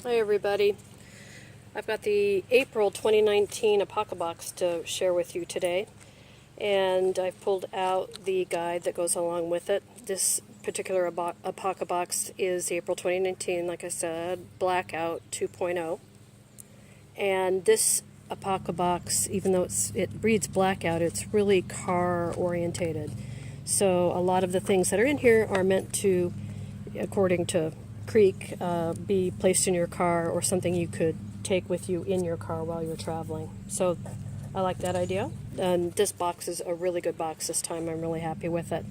Hi everybody. I've got the April 2019 Apocabox to share with you today, and I've pulled out the guide that goes along with it. This particular Apocabox is April 2019, like I said, Blackout 2.0. And this Apocabox, even though it reads Blackout, it's really car orientated. So a lot of the things that are in here are meant to, according to Creek, be placed in your car or something you could take with you in your car while you're traveling. So I like that idea, and this box is a really good box this time. I'm really happy with it.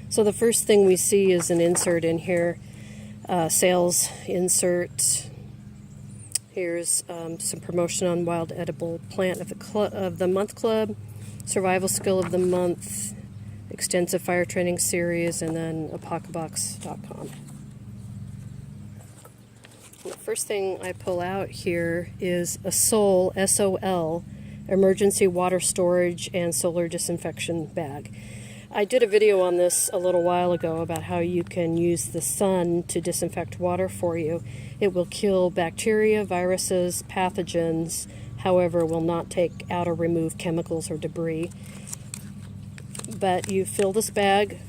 So the first thing we see is an insert in here, sales insert. Here's some promotion on Wild Edible Plant of the Month Club, Survival Skill of the Month, Extensive Fire Training Series, and then Apocabox.com. The first thing I pull out here is a SOL, S-O-L, Emergency Water Storage and Solar Disinfection Bag. I did a video on this a little while ago about how you can use the sun to disinfect water for you. It will kill bacteria, viruses, pathogens, however, will not take out or remove chemicals or debris. But you fill this bag.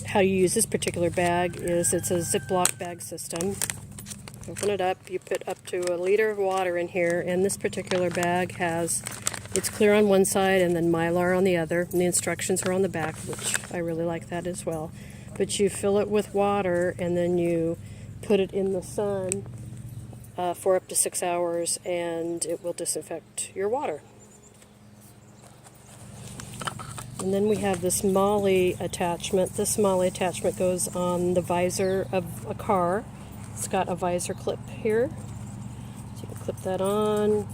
How you use this particular bag is it's a Ziploc bag system. Open it up, you put up to 1 liter of water in here, and this particular bag it's clear on one side and then Mylar on the other, and the instructions are on the back, which I really like that as well. But you fill it with water and then you put it in the sun for up to 6 hours, and it will disinfect your water. And then we have this Molle attachment. This Molle attachment goes on the visor of a car. It's got a visor clip here, so you can clip that on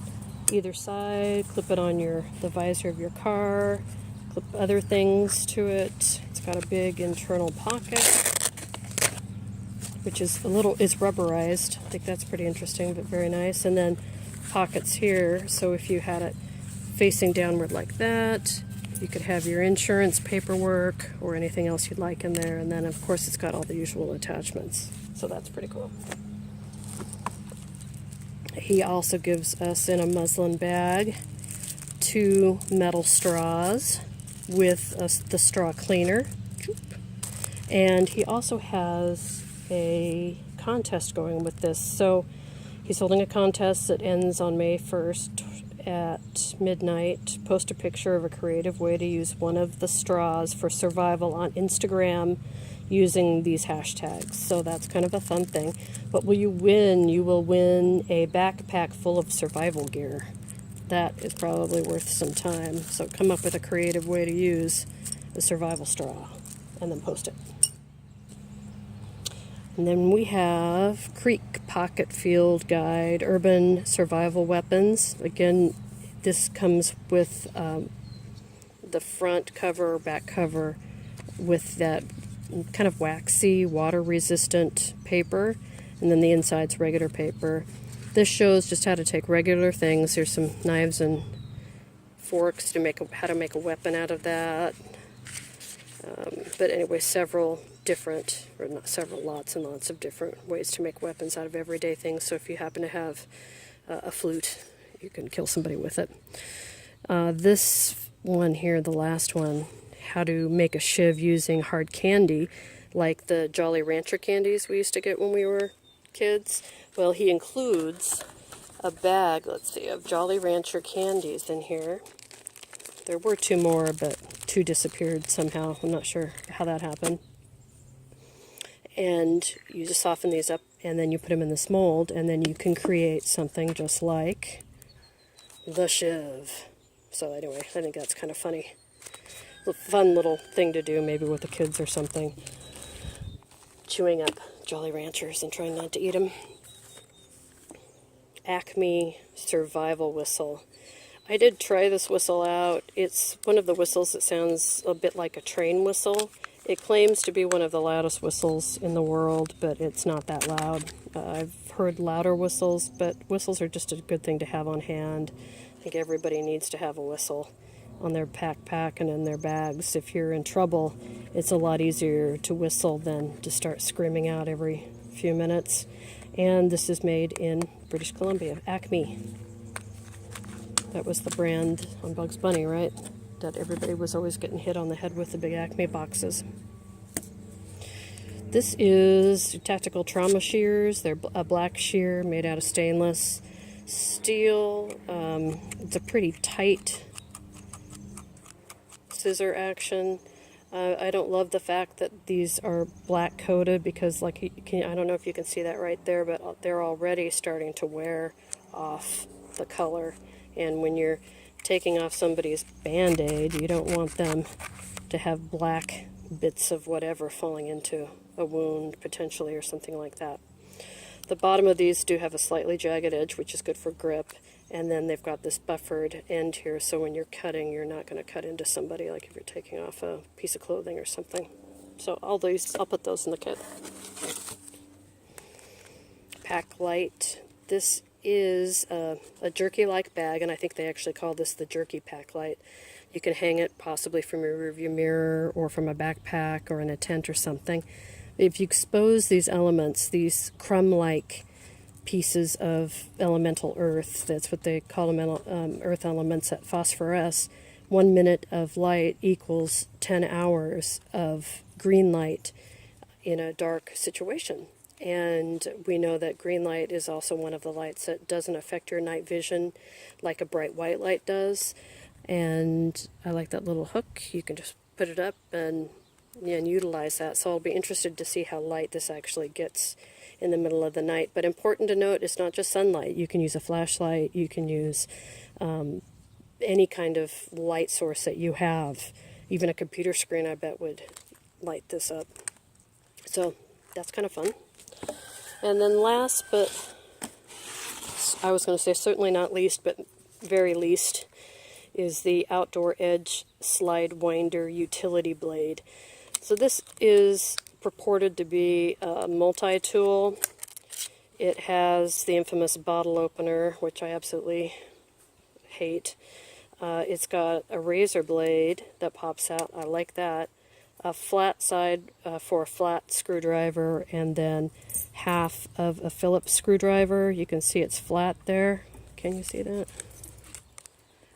either side, clip it on the visor of your car, clip other things to it. It's got a big internal pocket, which is is rubberized. I think that's pretty interesting, but very nice. And then pockets here, so if you had it facing downward like that, you could have your insurance paperwork or anything else you'd like in there. And then of course it's got all the usual attachments. So that's pretty cool. He also gives us in a muslin bag 2 metal straws with the straw cleaner. And he also has a contest going with this. So he's holding a contest that ends on May 1st at midnight. Post a picture of a creative way to use one of the straws for survival on Instagram using these hashtags. So that's kind of a fun thing. What will you win? You will win a backpack full of survival gear. That is probably worth some time. So come up with a creative way to use a survival straw and then post it. And then we have Creek Pocket Field Guide, Urban Survival Weapons. Again, this comes with the front cover, back cover with that kind of waxy, water-resistant paper, and then the inside's regular paper. This shows just how to take regular things. Here's some knives and forks to how to make a weapon out of that. But anyway, lots and lots of different ways to make weapons out of everyday things. So if you happen to have a flute, you can kill somebody with it. This one here, the last one, how to make a shiv using hard candy, like the Jolly Rancher candies we used to get when we were kids. Well, he includes a bag, let's see, of Jolly Rancher candies in here. There were 2 more, but 2 disappeared somehow. I'm not sure how that happened. And you just soften these up, and then you put them in this mold, and then you can create something just like the shiv. So anyway, I think that's kind of funny. A fun little thing to do, maybe with the kids or something. Chewing up Jolly Ranchers and trying not to eat them. Acme Survival Whistle. I did try this whistle out. It's one of the whistles that sounds a bit like a train whistle. It claims to be one of the loudest whistles in the world, but it's not that loud. I've heard louder whistles, but whistles are just a good thing to have on hand. I think everybody needs to have a whistle on their backpack and in their bags. If you're in trouble, it's a lot easier to whistle than to start screaming out every few minutes. And this is made in British Columbia, Acme. That was the brand on Bugs Bunny, right? That everybody was always getting hit on the head with the big Acme boxes. This is tactical trauma shears. They're a black shear made out of stainless steel. It's a pretty tight scissor action. I don't love the fact that these are black coated because, like, I don't know if you can see that right there, but they're already starting to wear off the color. And when you're taking off somebody's Band-Aid, you don't want them to have black bits of whatever falling into a wound potentially or something like that. The bottom of these do have a slightly jagged edge, which is good for grip, and then they've got this buffered end here, so when you're cutting, you're not going to cut into somebody like if you're taking off a piece of clothing or something. So I'll put those in the kit. Pack Light. This is a jerky-like bag, and I think they actually call this the Jerky Pack Light. You can hang it possibly from your rearview mirror or from a backpack or in a tent or something. If you expose these elements, these crumb-like pieces of elemental earth, that's what they call them, earth elements that phosphoresce, 1 minute of light equals 10 hours of green light in a dark situation. And we know that green light is also one of the lights that doesn't affect your night vision like a bright white light does. And I like that little hook. You can just put it up and utilize that. So I'll be interested to see how light this actually gets in the middle of the night. But important to note, it's not just sunlight. You can use a flashlight. You can use any kind of light source that you have. Even a computer screen, I bet, would light this up. So that's kind of fun. And then last, but I was going to say certainly not least, but very least, is the Outdoor Edge Slide Winder Utility Blade. So this is purported to be a multi-tool. It has the infamous bottle opener, which I absolutely hate. It's got a razor blade that pops out. I like that. A flat side for a flat screwdriver, and then half of a Phillips screwdriver. You can see it's flat there. Can you see that?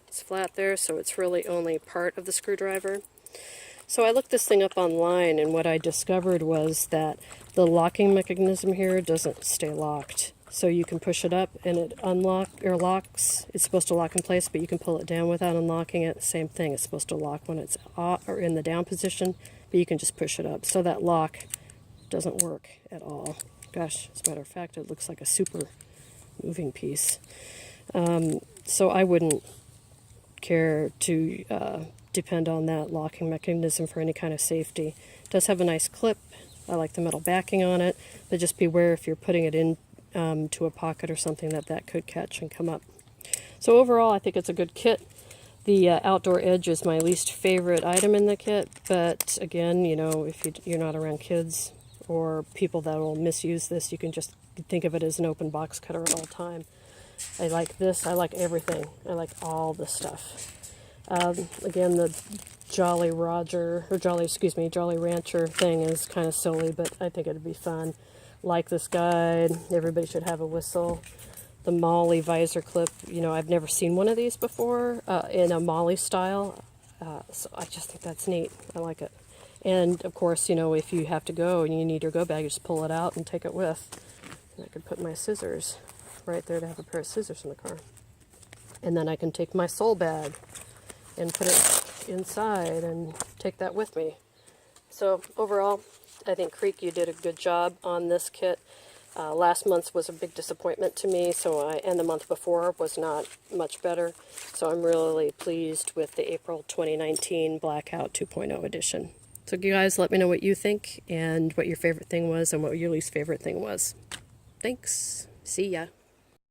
It's flat there, so it's really only part of the screwdriver. So I looked this thing up online, and what I discovered was that the locking mechanism here doesn't stay locked. So you can push it up and it locks. It's supposed to lock in place, but you can pull it down without unlocking it. Same thing, it's supposed to lock when it's off or in the down position, but you can just push it up. So that lock doesn't work at all. Gosh, as a matter of fact, it looks like a super moving piece. So I wouldn't care to depend on that locking mechanism for any kind of safety. It does have a nice clip. I like the metal backing on it, but just beware if you're putting it in to a pocket or something that could catch and come up. So overall, I think it's a good kit. The Outdoor Edge is my least favorite item in the kit, but again, you know, if you're not around kids or people that will misuse this, you can just think of it as an open box cutter at all time. I like this. I like everything. I like all the stuff. Again, the Jolly Rancher thing is kind of silly, but I think it'd be fun. Like this guide, everybody should have a whistle. The Mollee visor clip, you know, I've never seen one of these before in a Molle style, so I just think that's neat. I like it. And of course, you know, if you have to go and you need your go bag, you just pull it out and take it with. And I could put my scissors right there to have a pair of scissors in the car. And then I can take my sole bag and put it inside and take that with me. So overall, I think Creek, you did a good job on this kit. Last month's was a big disappointment to me, and the month before was not much better. So I'm really pleased with the April 2019 Blackout 2.0 edition. So you guys let me know what you think and what your favorite thing was and what your least favorite thing was. Thanks. See ya.